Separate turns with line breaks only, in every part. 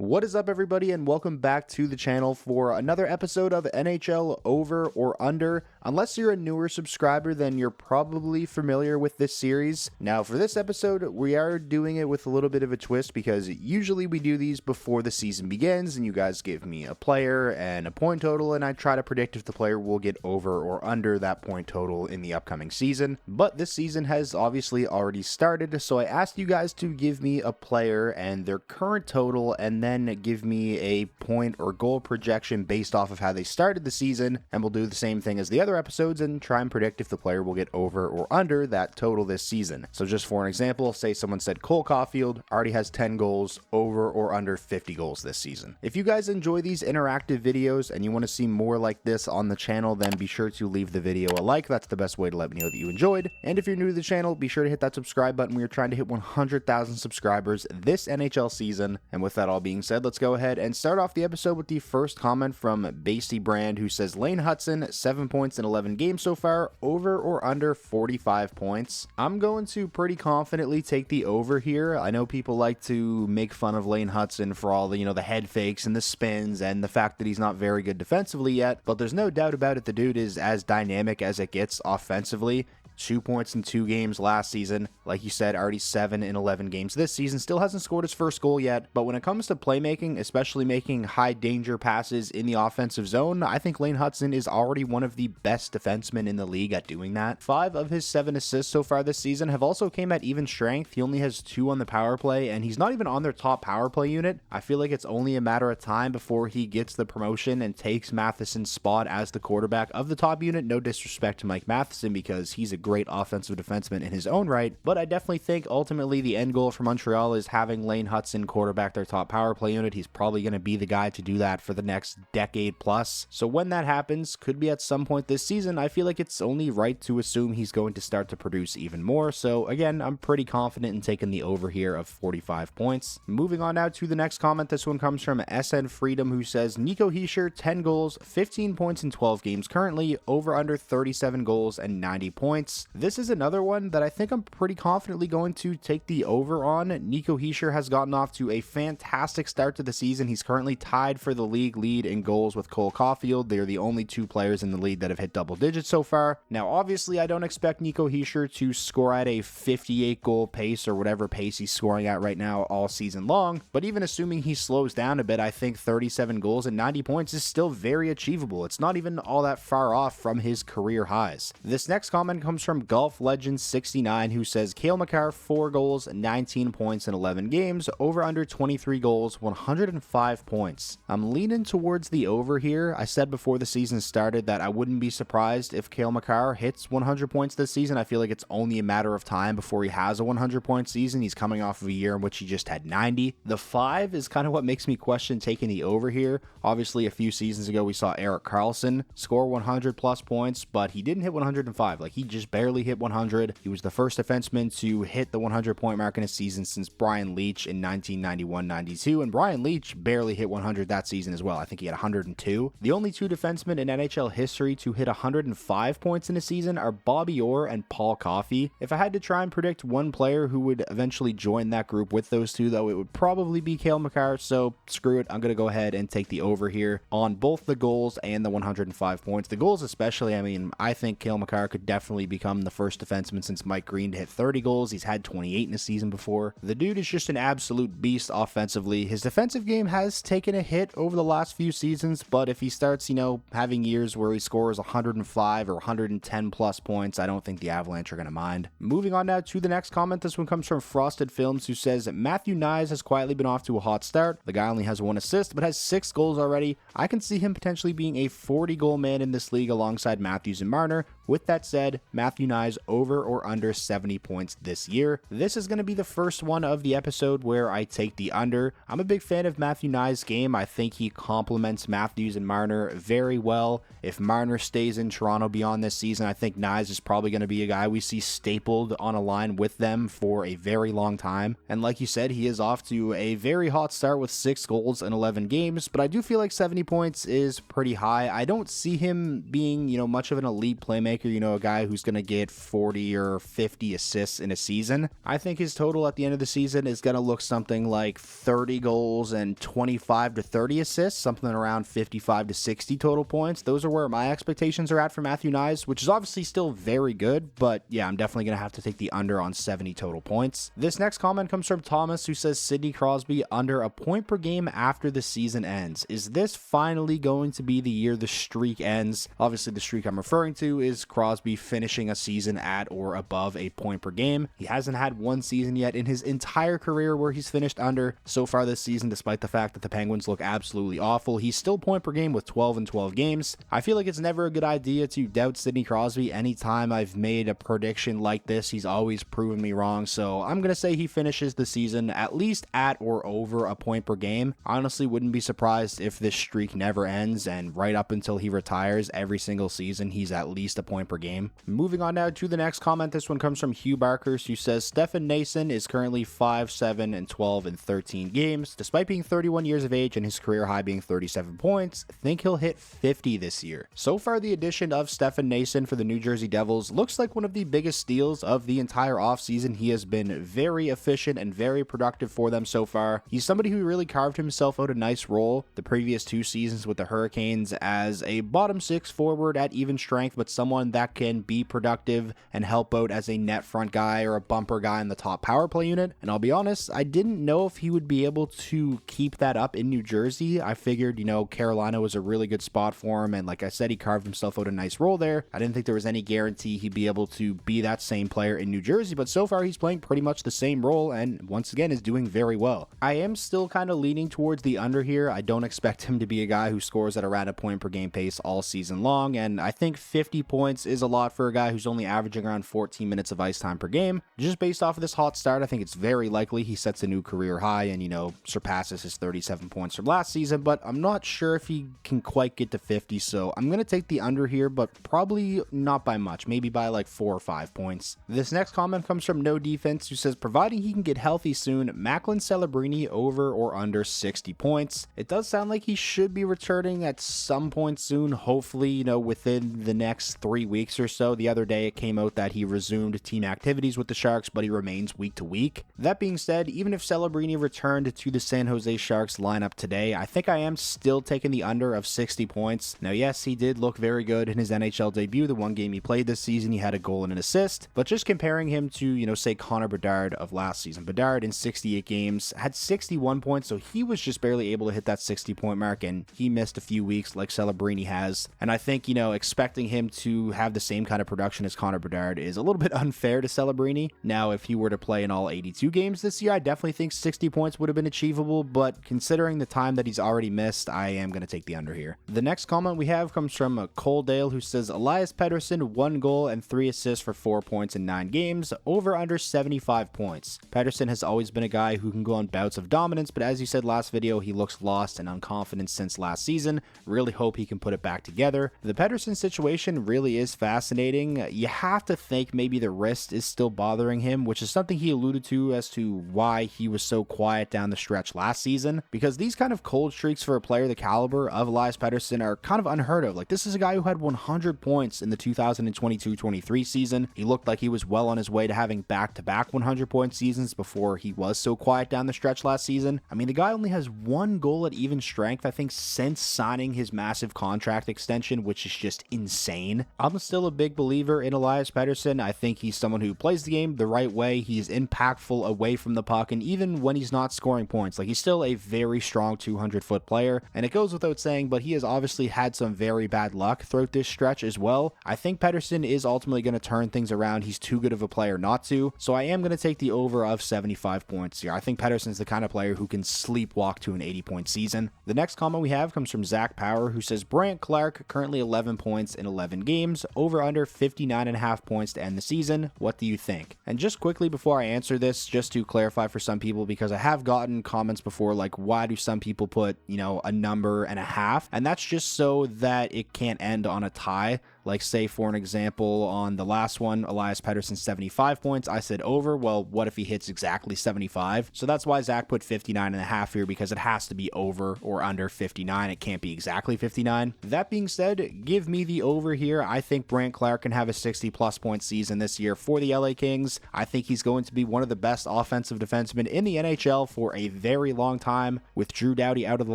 What is up, everybody, and welcome back to the channel for another episode of NHL Over or Under. Unless you're a newer subscriber, then you're probably familiar with this series. Now, for this episode, we are doing it with a little bit of a twist because usually we do these before the season begins, and you guys give me a player and a point total, and I try to predict if the player will get over or under that point total in the upcoming season. But this season has obviously already started, so I asked you guys to give me a player and their current total, and then give me a point or goal projection based off of how they started the season, and we'll do the same thing as the other episodes and try and predict if the player will get over or under that total this season. So just for an example, say someone said Cole Caulfield already has 10 goals, over or under 50 goals this season. If you guys enjoy these interactive videos and you want to see more like this on the channel, then be sure to leave the video a like. That's the best way to let me know that you enjoyed. And if you're new to the channel, be sure to hit that subscribe button. We are trying to hit 100,000 subscribers this NHL season. And with that all being said, let's go ahead and start off the episode with the first comment from Basty Brand, who says Lane Hutson, 7 points in 11 games so far, over or under 45 points. I'm going to pretty confidently take the over here. I know people like to make fun of Lane Hutson for all the, the head fakes and the spins and the fact that he's not very good defensively yet, but there's no doubt about it, the dude is as dynamic as it gets offensively. 2 points in 2 games last season. Like you said, already 7 in 11 games this season. Still hasn't scored his first goal yet. But when it comes to playmaking, especially making high danger passes in the offensive zone, I think Lane Hutson is already one of the best defensemen in the league at doing that. 5 of his 7 assists so far this season have also came at even strength. He only has 2 on the power play, and he's not even on their top power play unit. I feel like it's only a matter of time before he gets the promotion and takes Matheson's spot as the quarterback of the top unit. No disrespect to Mike Matheson, because he's a great offensive defenseman in his own right, but I definitely think ultimately the end goal for Montreal is having Lane Hutson quarterback their top power play unit. He's probably going to be the guy to do that for the next decade plus. So when that happens, could be at some point this season, I feel like it's only right to assume he's going to start to produce even more. So again, I'm pretty confident in taking the over here of 45 points. Moving on now to the next comment. This one comes from SN Freedom, who says Nico Hischier, 10 goals, 15 points in 12 games currently, over under 37 goals and 90 points. This is another one that I think I'm pretty confidently going to take the over on. Nico Hischier has gotten off to a fantastic start to the season. He's currently tied for the league lead in goals with Cole Caulfield. They're the only 2 players in the league that have hit double digits so far. Now, obviously, I don't expect Nico Hischier to score at a 58 goal pace or whatever pace he's scoring at right now all season long, but even assuming he slows down a bit, I think 37 goals and 90 points is still very achievable. It's not even all that far off from his career highs. This next comment comes from Golf Legend 69, who says Cale Makar, 4 goals, 19 points in 11 games, over under 23 goals, 105 points. I'm leaning towards the over here. I said before the season started that I wouldn't be surprised if Cale Makar hits 100 points this season. I feel like it's only a matter of time before he has a 100-point season. He's coming off of a year in which he just had 90. The 5 is kind of what makes me question taking the over here. Obviously, a few seasons ago, we saw Erik Carlsson score 100 plus points, but he didn't hit 105. Like, he just barely hit 100. He was the first defenseman to hit the 100-point mark in a season since Brian Leetch in 1991-92, and Brian Leetch barely hit 100 that season as well. I think he had 102. The only 2 defensemen in NHL history to hit 105 points in a season are Bobby Orr and Paul Coffey. If I had to try and predict one player who would eventually join that group with those 2, though, it would probably be Cale Makar, so screw it. I'm going to go ahead and take the over here on both the goals and the 105 points. The goals especially, I mean, I think Cale Makar could definitely become the first defenseman since Mike Green to hit 30 goals. He's had 28 in a season before. The dude is just an absolute beast offensively. His defensive game has taken a hit over the last few seasons, but if he starts, having years where he scores 105 or 110 plus points, I don't think the Avalanche are going to mind. Moving on now to the next comment. This one comes from Frosted Films, who says Matthew Knies has quietly been off to a hot start. The guy only has 1 assist, but has 6 goals already. I can see him potentially being a 40-goal man in this league alongside Matthews and Marner. With that said, Matthew Knies over or under 70 points this year. This is going to be the first one of the episode where I take the under. I'm a big fan of Matthew Knies' game. I think he complements Matthews and Marner very well. If Marner stays in Toronto beyond this season, I think Knies is probably going to be a guy we see stapled on a line with them for a very long time. And like you said, he is off to a very hot start with 6 goals in 11 games, but I do feel like 70 points is pretty high. I don't see him being, much of an elite playmaker, a guy who's going to get 40 or 50 assists in a season. I think his total at the end of the season is going to look something like 30 goals and 25 to 30 assists, something around 55 to 60 total points. Those are where my expectations are at for Matthew Knies, which is obviously still very good, but yeah, I'm definitely going to have to take the under on 70 total points. This next comment comes from Thomas, who says Sidney Crosby under a point per game after the season ends. Is this finally going to be the year the streak ends? Obviously, the streak I'm referring to is Crosby finishing a season at or above a point per game. He hasn't had one season yet in his entire career where he's finished under. So far this season, despite the fact that the Penguins look absolutely awful, he's still point per game with 12 and 12 games. I feel like it's never a good idea to doubt Sidney Crosby. Anytime I've made a prediction like this, he's always proven me wrong. So I'm going to say he finishes the season at least at or over a point per game. Honestly, wouldn't be surprised if this streak never ends, and right up until he retires, every single season he's at least a point per game. Moving on now to the next comment. This one comes from Hugh Barkers, who says Stefan Noesen is currently 5-7 and 12 in 13 games. Despite being 31 years of age and his career high being 37 points, think he'll hit 50 this year. So far, the addition of Stefan Noesen for the New Jersey Devils looks like one of the biggest steals of the entire offseason. He has been very efficient and very productive for them so far. He's somebody who really carved himself out a nice role the previous 2 seasons with the Hurricanes as a bottom 6 forward at even strength, but someone that can be productive and help out as a net front guy or a bumper guy in the top power play unit. And I'll be honest, I didn't know if he would be able to keep that up in New Jersey. I figured, Carolina was a really good spot for him, and like I said, he carved himself out a nice role there. I didn't think there was any guarantee he'd be able to be that same player in New Jersey, but so far he's playing pretty much the same role and once again is doing very well. I am still kind of leaning towards the under here. I don't expect him to be a guy who scores at around a point per game pace all season long, and I think 50 points is a lot for a guy who's only averaging around 14 minutes of ice time per game. Just based off of this hot start, I think it's very likely he sets a new career high and, surpasses his 37 points from last season, but I'm not sure if he can quite get to 50, so I'm going to take the under here, but probably not by much, maybe by like 4 or 5 points. This next comment comes from No Defense, who says, providing he can get healthy soon, Macklin Celebrini over or under 60 points. It does sound like he should be returning at some point soon, hopefully, within the next 3 weeks or so. The other day it came out that he resumed team activities with the Sharks, but he remains week to week. That being said, even if Celebrini returned to the San Jose Sharks lineup today, I think I am still taking the under of 60 points. Now, yes, he did look very good in his NHL debut. The one game he played this season, he had a goal and an assist, but just comparing him to, say Connor Bedard of last season. Bedard in 68 games had 61 points, so he was just barely able to hit that 60-point mark, and he missed a few weeks like Celebrini has. And I think, expecting him to have the same kind of production as Connor Bedard is a little bit unfair to Celebrini. Now, if he were to play in all 82 games this year, I definitely think 60 points would have been achievable, but considering the time that he's already missed, I am going to take the under here. The next comment we have comes from Cole Dale, who says Elias Pettersson 1 goal and 3 assists for 4 points in 9 games, over under 75 points. Pettersson has always been a guy who can go on bouts of dominance, but as you said last video, he looks lost and unconfident since last season. Really hope he can put it back together. The Pettersson situation really is fascinating. You have to think maybe the wrist is still bothering him, which is something he alluded to as to why he was so quiet down the stretch last season, because these kind of cold streaks for a player the caliber of Elias Pettersson are kind of unheard of. Like, this is a guy who had 100 points in the 2022-23 season. He looked like he was well on his way to having back-to-back 100-point seasons before he was so quiet down the stretch last season. I mean, the guy only has 1 goal at even strength, I think, since signing his massive contract extension, which is just insane. I'm still a big believer in Elias Pettersson. I think he's someone who plays the game the right way. He's impactful away from the puck, and even when he's not scoring points, like, he's still a very strong 200-foot player, and it goes without saying, but he has obviously had some very bad luck throughout this stretch as well. I think Pettersson is ultimately going to turn things around. He's too good of a player not to, so I am going to take the over of 75 points here. I think Pettersson's the kind of player who can sleepwalk to an 80-point season. The next comment we have comes from Zach Power, who says Brandt Clarke currently 11 points in 11 games, over under 59.5 points to end the season. What do you think? And just quickly before I answer this, just to clarify for some people, because I have gotten comments before like, why do some people put, a number and a half? And that's just so that it can't end on a tie. Like say for an example on the last one, Elias Pettersson 75 points, I said over. Well, what if he hits exactly 75? So that's why Zach put 59.5 here, because it has to be over or under 59. It can't be exactly 59. That being said, give me the over here. I think Brandt Clarke can have a 60 plus point season this year for the LA Kings. I think he's going to be one of the best offensive defensemen in the NHL for a very long time. With Drew Doughty out of the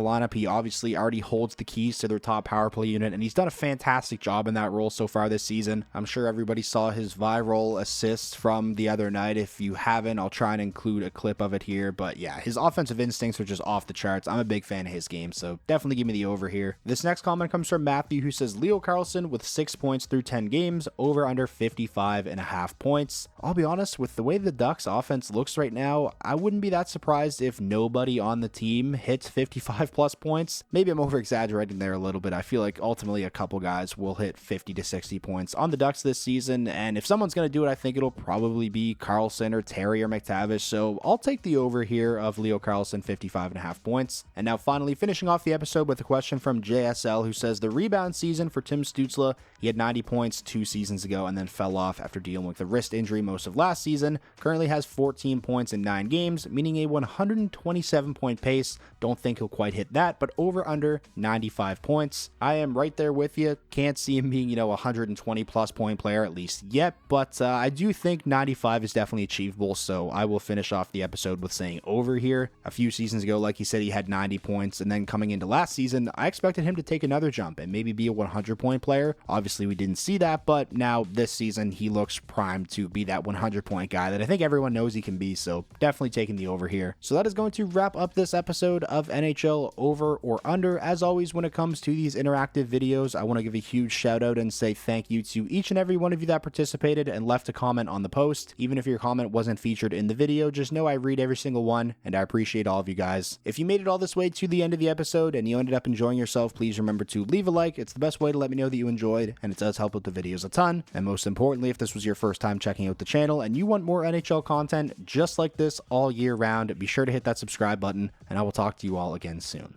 lineup, he obviously already holds the keys to their top power play unit, and he's done a fantastic job in that role so far this season. I'm sure everybody saw his viral assist from the other night. If you haven't, I'll try and include a clip of it here, but yeah, his offensive instincts are just off the charts. I'm a big fan of his game, so definitely give me the over here. This next comment comes from Matthew, who says Leo Carlsson with 6 points through 10 games, over under 55.5 points. I'll be honest, with the way the Ducks offense looks right now, I wouldn't be that surprised if nobody on the team hits 55 plus points. Maybe I'm over exaggerating there a little bit. I feel like ultimately a couple guys will hit 50 to 60 points on the Ducks this season, and if someone's going to do it, I think it'll probably be Carlsson or Terry or McTavish, so I'll take the over here of Leo Carlsson 55.5 points. And now finally finishing off the episode with a question from JSL, who says the rebound season for Tim Stützle, he had 90 points 2 seasons ago and then fell off after dealing with a wrist injury most of last season. Currently has 14 points in 9 games, meaning a 127 point pace. Don't think he'll quite hit that, but over under 95 points. I am right there with you. Can't see him being, a 120 plus point player at least yet, but I do think 95 is definitely achievable, so I will finish off the episode with saying over here. A few seasons ago, like he said, he had 90 points, and then coming into last season, I expected him to take another jump and maybe be a 100 point player. Obviously, we didn't see that, but now this season, he looks primed to be that 100 point guy that I think everyone knows he can be, so definitely taking the over here. So that is going to wrap up this episode of NHL Over or Under. As always, when it comes to these interactive videos, I want to give a huge shout out and say thank you to each and every one of you that participated and left a comment on the post. Even if your comment wasn't featured in the video, just know I read every single one, and I appreciate all of you guys. If you made it all this way to the end of the episode and you ended up enjoying yourself, please remember to leave a like. It's the best way to let me know that you enjoyed, and it does help with the videos a ton. And most importantly, if this was your first time checking out the channel and you want more NHL content just like this all year round, be sure to hit that subscribe button, and I will talk to you all again soon.